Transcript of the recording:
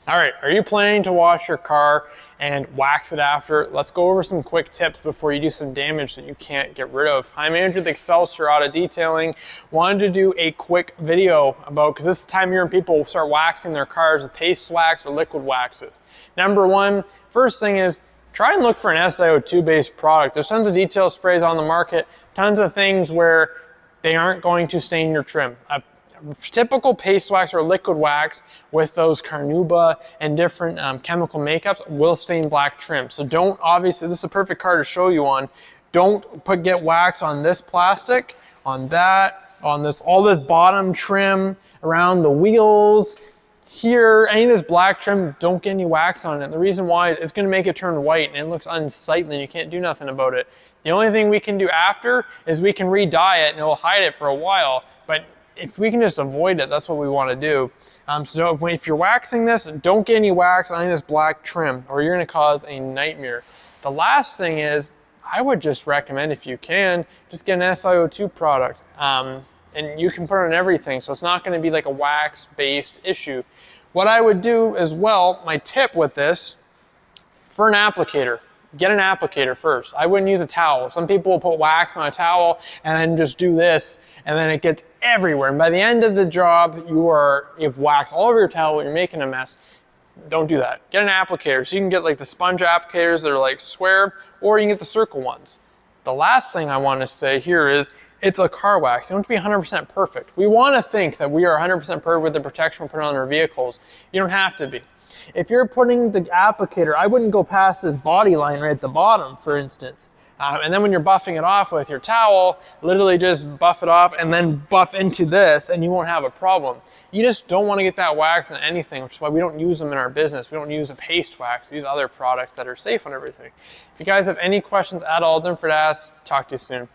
All right, are you planning to wash your car and wax it after? Let's go over some quick tips before you do some damage that you can't get rid of. I'm Andrew with Excelsior Auto Detailing. Wanted to do a quick video about, because this is the time of year when people start waxing their cars with paste wax or liquid waxes. Number one, first thing is try and look for an SiO2 based product. There's tons of detail sprays on the market, tons of things where they aren't going to stain your trim. Typical paste wax or liquid wax with those carnauba and different chemical makeups will stain black trim. So don't, obviously this is a perfect car to show you on, don't get wax on this plastic, on that, on this, all this bottom trim, around the wheels, here, any of this black trim, don't get any wax on it. The reason why is it's gonna make it turn white and it looks unsightly and you can't do nothing about it. The only thing we can do after is we can re-dye it and it'll hide it for a while, but if we can just avoid it, that's what we want to do. So if you're waxing this, don't get any wax on this black trim or you're going to cause a nightmare. The last thing is, I would just recommend, if you can, just get an SiO2 product. And you can put it on everything, so it's not going to be like a wax-based issue. What I would do as well, my tip with this, for an applicator, get an applicator first. I wouldn't use a towel. Some people will put wax on a towel and then just do this, and then it gets everywhere. And by the end of the job, you have wax all over your towel, you're making a mess. Don't do that. Get an applicator. So you can get like the sponge applicators that are like square, or you can get the circle ones. The last thing I want to say here is, it's a car wax. You don't have to be 100% perfect. We want to think that we are 100% perfect with the protection we put on our vehicles. You don't have to be. If you're putting the applicator, I wouldn't go past this body line right at the bottom, for instance. And then when you're buffing it off with your towel, literally just buff it off and then buff into this and you won't have a problem. You just don't want to get that wax in anything, which is why we don't use them in our business. We don't use a paste wax. We use other products that are safe on everything. If you guys have any questions at all, don't forget to ask. Talk to you soon.